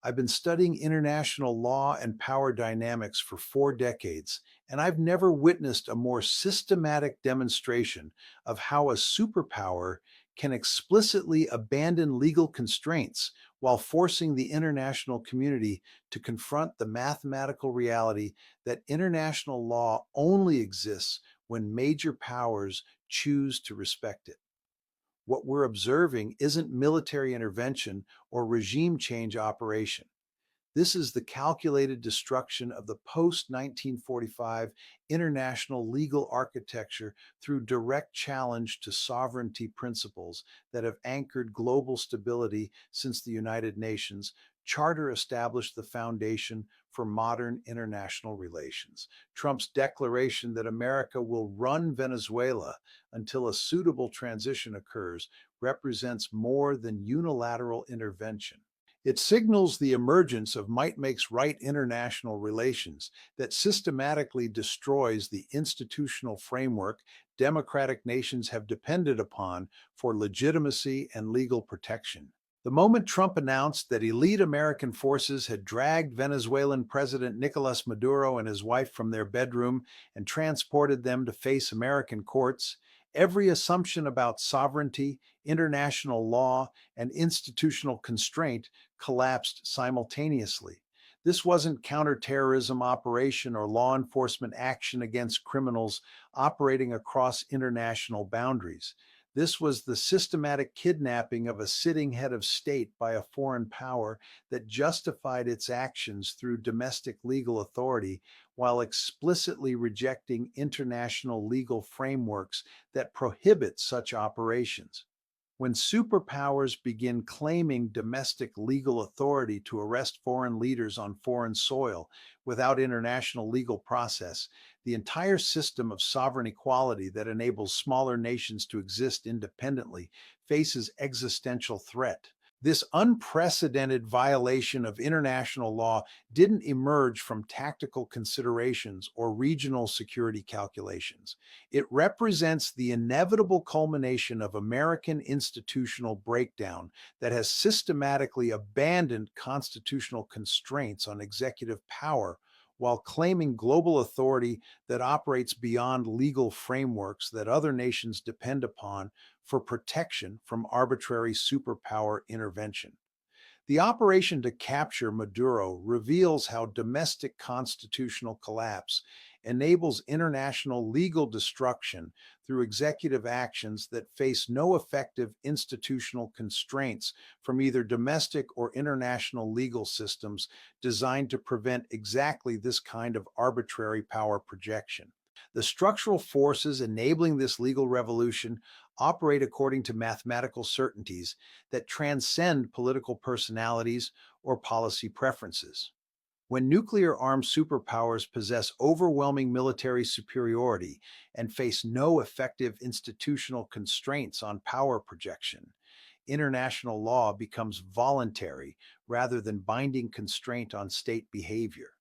I've been studying international law and power dynamics for 4 decades, and I've never witnessed a more systematic demonstration of how a superpower can explicitly abandon legal constraints while forcing the international community to confront the mathematical reality that international law only exists when major powers choose to respect it. What we're observing isn't military intervention or regime change operation. This is the calculated destruction of the post 1945 international legal architecture through direct challenge to sovereignty principles that have anchored global stability since the United Nations Charter established the foundation for modern international relations. Trump's declaration that America will run Venezuela until a suitable transition occurs represents more than unilateral intervention. It signals the emergence of might makes right international relations that systematically destroys the institutional framework democratic nations have depended upon for legitimacy and legal protection. The moment Trump announced that elite American forces had dragged Venezuelan President Nicolas Maduro and his wife from their bedroom and transported them to face American courts, every assumption about sovereignty, international law, and institutional constraint collapsed simultaneously. This wasn't counterterrorism operation or law enforcement action against criminals operating across international boundaries. This was the systematic kidnapping of a sitting head of state by a foreign power that justified its actions through domestic legal authority while explicitly rejecting international legal frameworks that prohibit such operations. When superpowers begin claiming domestic legal authority to arrest foreign leaders on foreign soil without international legal process, the entire system of sovereign equality that enables smaller nations to exist independently faces existential threat. This unprecedented violation of international law didn't emerge from tactical considerations or regional security calculations. It represents the inevitable culmination of American institutional breakdown that has systematically abandoned constitutional constraints on executive power while claiming global authority that operates beyond legal frameworks that other nations depend upon for protection from arbitrary superpower intervention. The operation to capture Maduro reveals how domestic constitutional collapse enables international legal destruction through executive actions that face no effective institutional constraints from either domestic or international legal systems designed to prevent exactly this kind of arbitrary power projection. The structural forces enabling this legal revolution operate according to mathematical certainties that transcend political personalities or policy preferences. When nuclear armed superpowers possess overwhelming military superiority and face no effective institutional constraints on power projection, international law becomes voluntary rather than binding constraint on state behavior.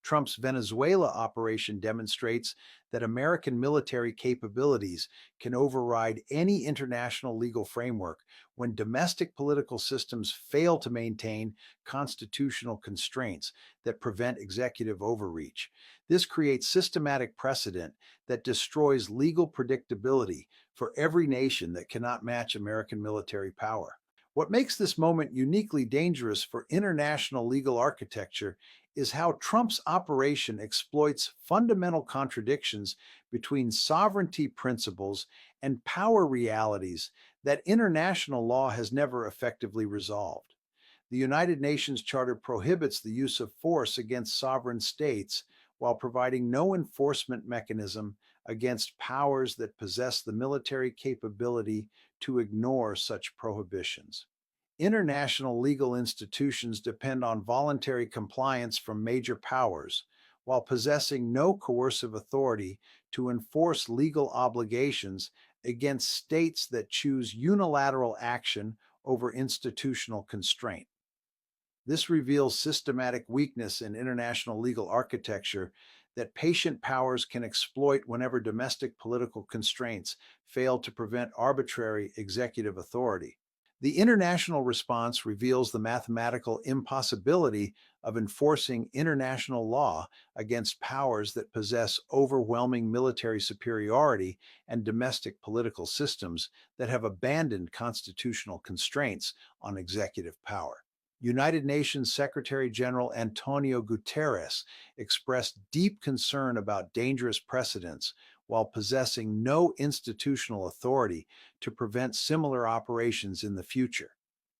Trump's Venezuela operation demonstrates that American military capabilities can override any international legal framework when domestic political systems fail to maintain constitutional constraints that prevent executive overreach. This creates systematic precedent that destroys legal predictability for every nation that cannot match American military power. What makes this moment uniquely dangerous for international legal architecture is how Trump's operation exploits fundamental contradictions between sovereignty principles and power realities that international law has never effectively resolved. The United Nations Charter prohibits the use of force against sovereign states while providing no enforcement mechanism against powers that possess the military capability to ignore such prohibitions. International legal institutions depend on voluntary compliance from major powers, while possessing no coercive authority to enforce legal obligations against states that choose unilateral action over institutional constraint. This reveals systematic weakness in international legal architecture that patient powers can exploit whenever domestic political constraints fail to prevent arbitrary executive authority. The international response reveals the mathematical impossibility of enforcing international law against powers that possess overwhelming military superiority and domestic political systems that have abandoned constitutional constraints on executive power. United Nations Secretary General Antonio Guterres expressed deep concern about dangerous precedents while possessing no institutional authority to prevent similar operations in the future.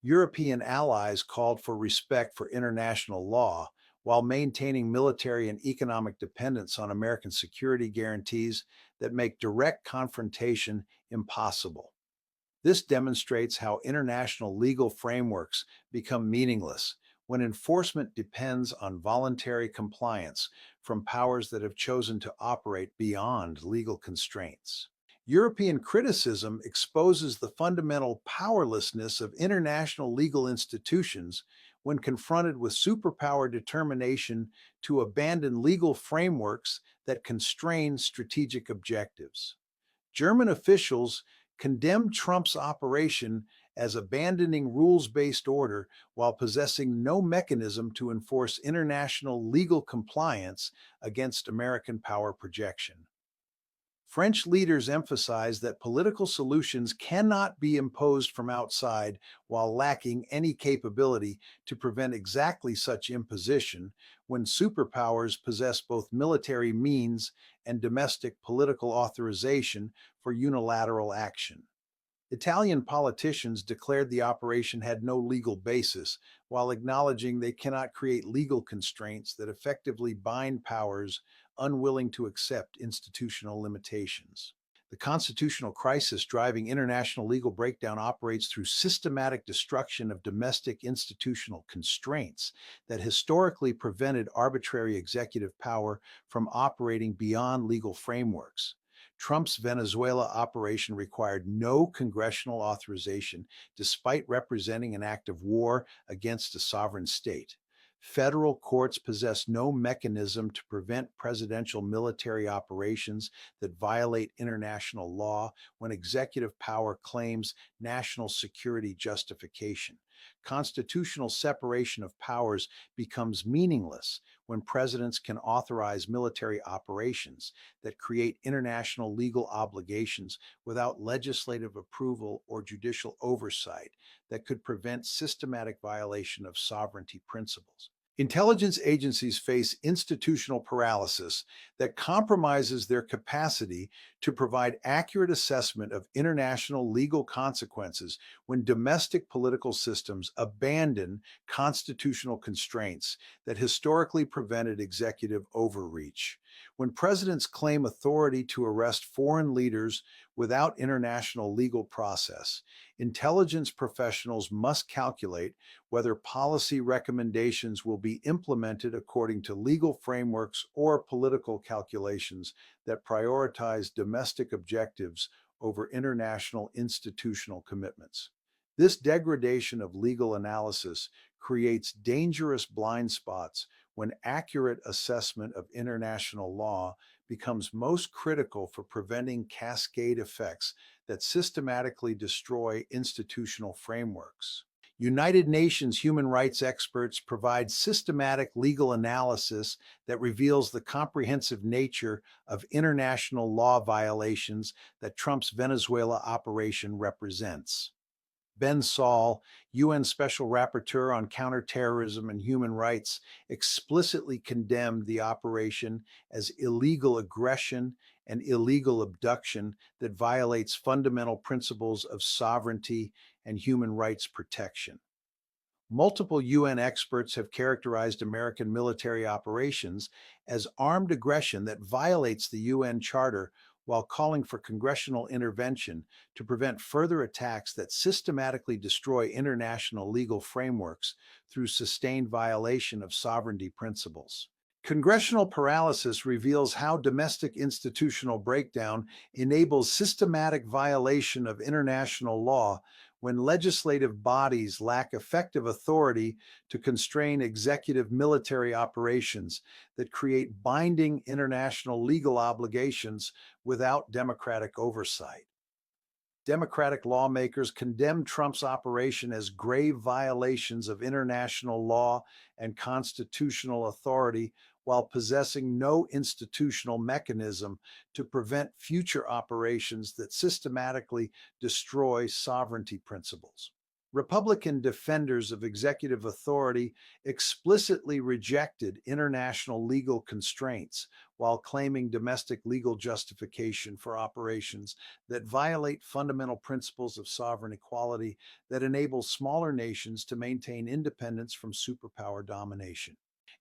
European allies called for respect for international law while maintaining military and economic dependence on American security guarantees that make direct confrontation impossible. This demonstrates how international legal frameworks become meaningless when enforcement depends on voluntary compliance from powers that have chosen to operate beyond legal constraints. European criticism exposes the fundamental powerlessness of international legal institutions when confronted with superpower determination to abandon legal frameworks that constrain strategic objectives. German officials condemned Trump's operation as abandoning rules based order while possessing no mechanism to enforce international legal compliance against American power projection. French leaders emphasized that political solutions cannot be imposed from outside while lacking any capability to prevent exactly such imposition when superpowers possess both military means and domestic political authorization for unilateral action. Italian politicians declared the operation had no legal basis, while acknowledging they cannot create legal constraints that effectively bind powers unwilling to accept institutional limitations. The constitutional crisis driving international legal breakdown operates through systematic destruction of domestic institutional constraints that historically prevented arbitrary executive power from operating beyond legal frameworks. Trump's Venezuela operation required no congressional authorization, despite representing an act of war against a sovereign state. Federal courts possess no mechanism to prevent presidential military operations that violate international law when executive power claims national security justification. Constitutional separation of powers becomes meaningless when presidents can authorize military operations that create international legal obligations without legislative approval or judicial oversight that could prevent systematic violation of sovereignty principles. Intelligence agencies face institutional paralysis that compromises their capacity to provide accurate assessment of international legal consequences when domestic political systems abandon constitutional constraints that historically prevented executive overreach. When presidents claim authority to arrest foreign leaders without international legal process, intelligence professionals must calculate whether policy recommendations will be implemented according to legal frameworks or political calculations that prioritize domestic objectives over international institutional commitments. This degradation of legal analysis creates dangerous blind spots when accurate assessment of international law becomes most critical for preventing cascade effects that systematically destroy institutional frameworks. United Nations human rights experts provide systematic legal analysis that reveals the comprehensive nature of international law violations that Trump's Venezuela operation represents. Ben Saul, UN Special Rapporteur on Counterterrorism and Human Rights, explicitly condemned the operation as illegal aggression and illegal abduction that violates fundamental principles of sovereignty and human rights protection. Multiple UN experts have characterized American military operations as armed aggression that violates the UN Charter while calling for congressional intervention to prevent further attacks that systematically destroy international legal frameworks through sustained violation of sovereignty principles. Congressional paralysis reveals how domestic institutional breakdown enables systematic violation of international law when legislative bodies lack effective authority to constrain executive military operations that create binding international legal obligations without democratic oversight. Democratic lawmakers condemned Trump's operation as grave violations of international law and constitutional authority while possessing no institutional mechanism to prevent future operations that systematically destroy sovereignty principles. Republican defenders of executive authority explicitly rejected international legal constraints while claiming domestic legal justification for operations that violate fundamental principles of sovereign equality that enable smaller nations to maintain independence from superpower domination.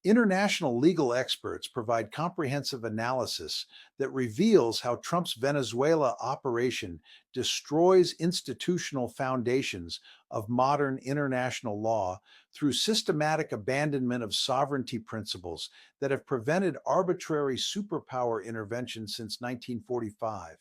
International legal experts provide comprehensive analysis that reveals how Trump's Venezuela operation destroys institutional foundations of modern international law through systematic abandonment of sovereignty principles that have prevented arbitrary superpower intervention since 1945.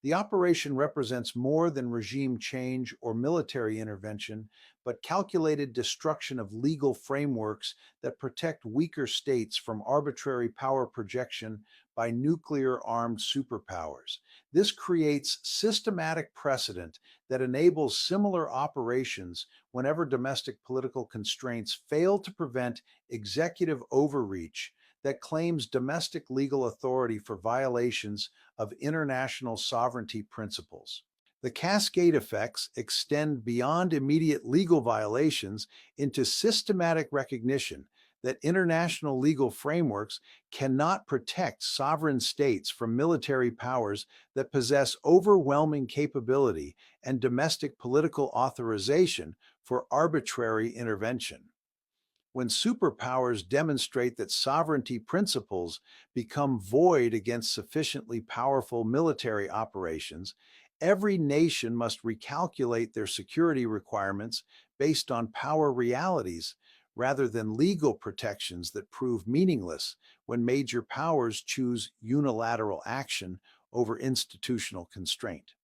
The operation represents more than regime change or military intervention, but calculated destruction of legal frameworks that protect weaker states from arbitrary power projection by nuclear armed superpowers. This creates systematic precedent that enables similar operations whenever domestic political constraints fail to prevent executive overreach that claims domestic legal authority for violations of international sovereignty principles. The cascade effects extend beyond immediate legal violations into systematic recognition that international legal frameworks cannot protect sovereign states from military powers that possess overwhelming capability and domestic political authorization for arbitrary intervention. When superpowers demonstrate that sovereignty principles become void against sufficiently powerful military operations, every nation must recalculate their security requirements based on power realities rather than legal protections that prove meaningless when major powers choose unilateral action over institutional constraint.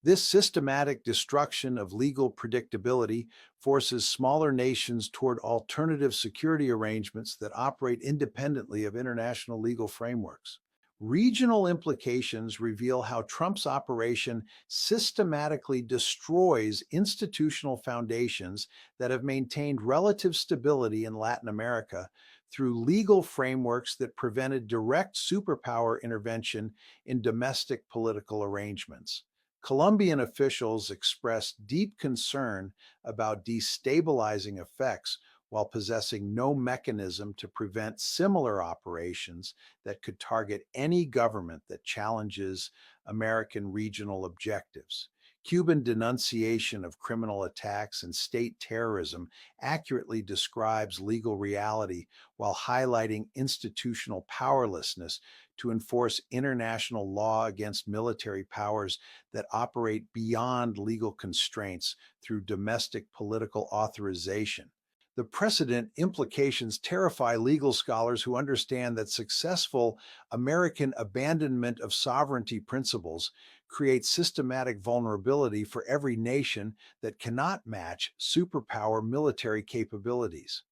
This systematic destruction of legal predictability forces smaller nations toward alternative security arrangements that operate independently of international legal frameworks. Regional implications reveal how Trump's operation systematically destroys institutional foundations that have maintained relative stability in Latin America through legal frameworks that prevented direct superpower intervention in domestic political arrangements. Colombian officials expressed deep concern about destabilizing effects while possessing no mechanism to prevent similar operations that could target any government that challenges American regional objectives. Cuban denunciation of criminal attacks and state terrorism accurately describes legal reality while highlighting institutional powerlessness to enforce international law against military powers that operate beyond legal constraints through domestic political authorization. The precedent implications terrify legal scholars who understand that successful American abandonment of sovereignty principles creates systematic vulnerability for every nation that cannot match superpower military capabilities.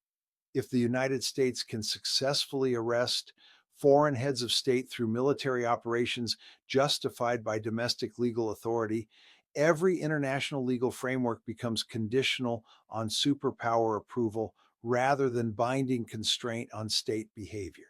If the United States can successfully arrest foreign heads of state through military operations justified by domestic legal authority, every international legal framework becomes conditional on superpower approval rather than binding constraint on state behavior.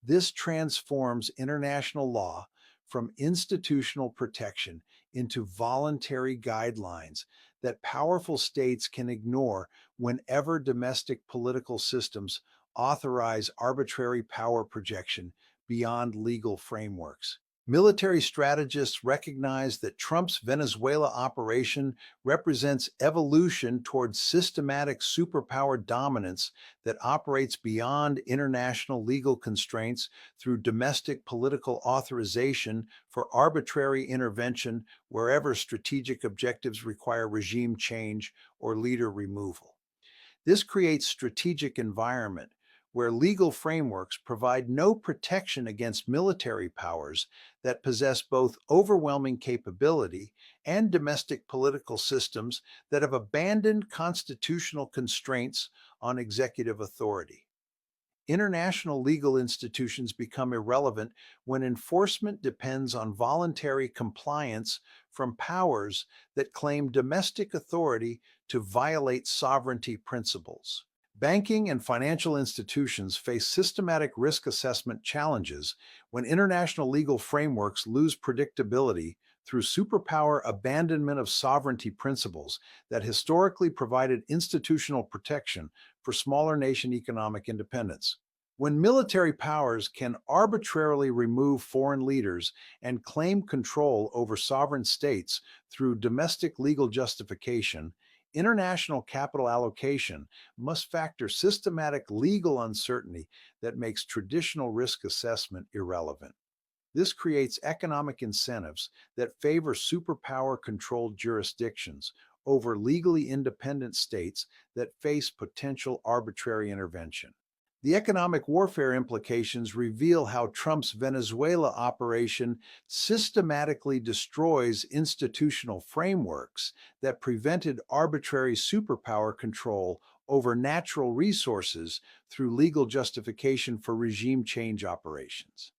This transforms international law from institutional protection into voluntary guidelines that powerful states can ignore whenever domestic political systems authorize arbitrary power projection beyond legal frameworks. Military strategists recognize that Trump's Venezuela operation represents evolution towards systematic superpower dominance that operates beyond international legal constraints through domestic political authorization for arbitrary intervention wherever strategic objectives require regime change or leader removal. This creates strategic environment where legal frameworks provide no protection against military powers that possess both overwhelming capability and domestic political systems that have abandoned constitutional constraints on executive authority. International legal institutions become irrelevant when enforcement depends on voluntary compliance from powers that claim domestic authority to violate sovereignty principles. Banking and financial institutions face systematic risk assessment challenges when international legal frameworks lose predictability through superpower abandonment of sovereignty principles that historically provided institutional protection for smaller nation economic independence. When military powers can arbitrarily remove foreign leaders and claim control over sovereign states through domestic legal justification, international capital allocation must factor systematic legal uncertainty that makes traditional risk assessment irrelevant. This creates economic incentives that favor superpower controlled jurisdictions over legally independent states that face potential arbitrary intervention. The economic warfare implications reveal how Trump's Venezuela operation systematically destroys institutional frameworks that prevented arbitrary superpower control over natural resources through legal justification for regime change operations.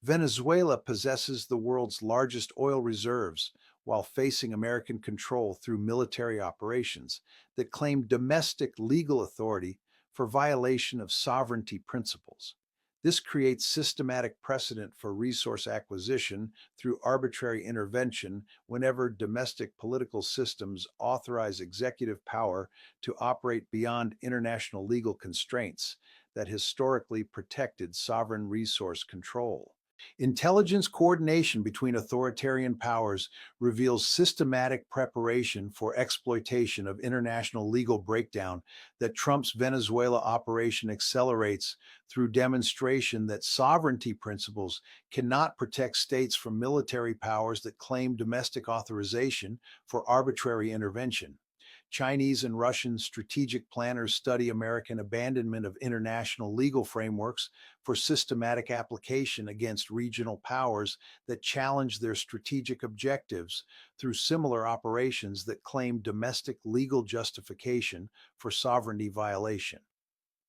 Venezuela possesses the world's largest oil reserves while facing American control through military operations that claim domestic legal authority for violation of sovereignty principles. This creates systematic precedent for resource acquisition through arbitrary intervention whenever domestic political systems authorize executive power to operate beyond international legal constraints that historically protected sovereign resource control. Intelligence coordination between authoritarian powers reveals systematic preparation for exploitation of international legal breakdown that Trump's Venezuela operation accelerates through demonstration that sovereignty principles cannot protect states from military powers that claim domestic authorization for arbitrary intervention. Chinese and Russian strategic planners study American abandonment of international legal frameworks for systematic application against regional powers that challenge their strategic objectives through similar operations that claim domestic legal justification for sovereignty violation.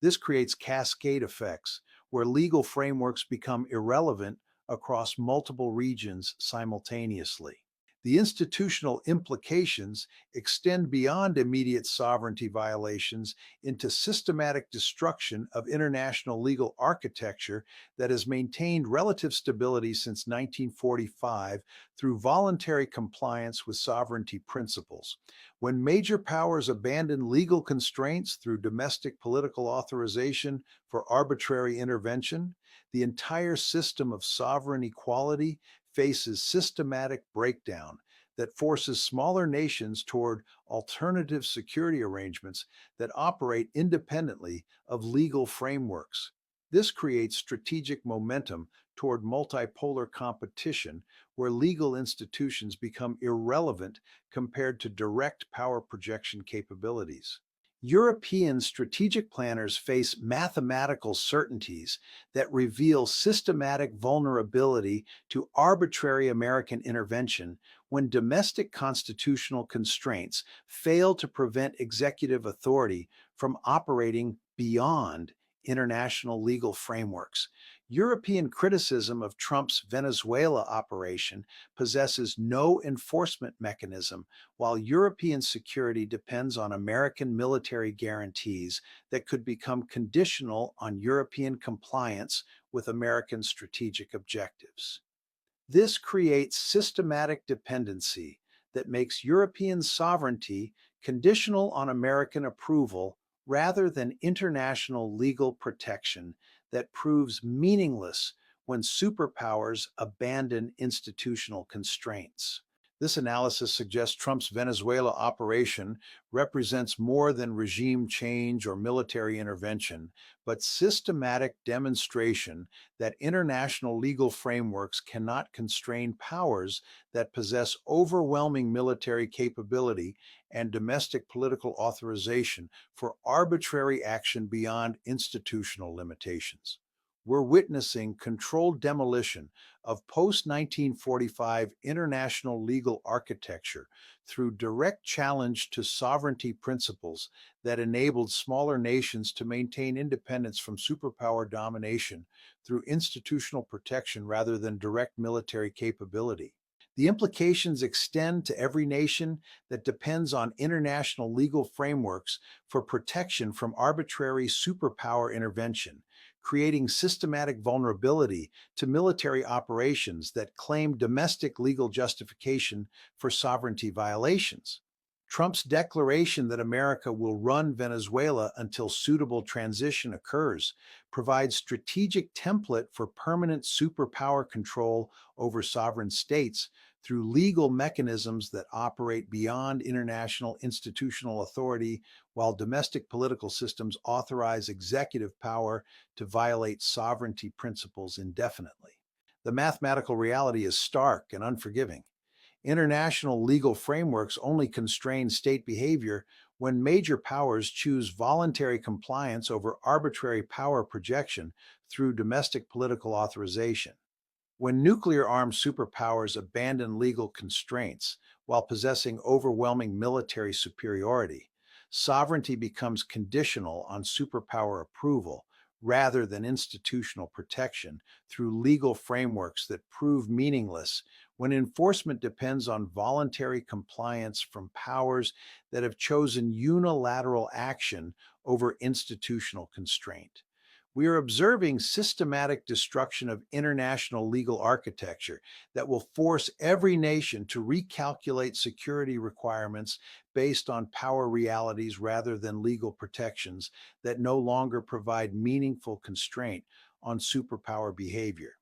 This creates cascade effects where legal frameworks become irrelevant across multiple regions simultaneously. The institutional implications extend beyond immediate sovereignty violations into systematic destruction of international legal architecture that has maintained relative stability since 1945 through voluntary compliance with sovereignty principles. When major powers abandon legal constraints through domestic political authorization for arbitrary intervention, the entire system of sovereign equality faces systematic breakdown that forces smaller nations toward alternative security arrangements that operate independently of legal frameworks. This creates strategic momentum toward multipolar competition where legal institutions become irrelevant compared to direct power projection capabilities. European strategic planners face mathematical certainties that reveal systematic vulnerability to arbitrary American intervention when domestic constitutional constraints fail to prevent executive authority from operating beyond international legal frameworks. European criticism of Trump's Venezuela operation possesses no enforcement mechanism while European security depends on American military guarantees that could become conditional on European compliance with American strategic objectives. This creates systematic dependency that makes European sovereignty conditional on American approval rather than international legal protection that proves meaningless when superpowers abandon institutional constraints. This analysis suggests Trump's Venezuela operation represents more than regime change or military intervention, but systematic demonstration that international legal frameworks cannot constrain powers that possess overwhelming military capability and domestic political authorization for arbitrary action beyond institutional limitations. we're witnessing controlled demolition of post 1945 international legal architecture through direct challenge to sovereignty principles that enabled smaller nations to maintain independence from superpower domination through institutional protection rather than direct military capability. The implications extend to every nation that depends on international legal frameworks for protection from arbitrary superpower intervention, creating systematic vulnerability to military operations that claim domestic legal justification for sovereignty violations. Trump's declaration that America will run Venezuela until suitable transition occurs provides strategic template for permanent superpower control over sovereign states through legal mechanisms that operate beyond international institutional authority, while domestic political systems authorize executive power to violate sovereignty principles indefinitely. The mathematical reality is stark and unforgiving. International legal frameworks only constrain state behavior when major powers choose voluntary compliance over arbitrary power projection through domestic political authorization. When nuclear armed superpowers abandon legal constraints while possessing overwhelming military superiority, sovereignty becomes conditional on superpower approval rather than institutional protection through legal frameworks that prove meaningless when enforcement depends on voluntary compliance from powers that have chosen unilateral action over institutional constraint. We are observing systematic destruction of international legal architecture that will force every nation to recalculate security requirements based on power realities rather than legal protections that no longer provide meaningful constraint on superpower behavior.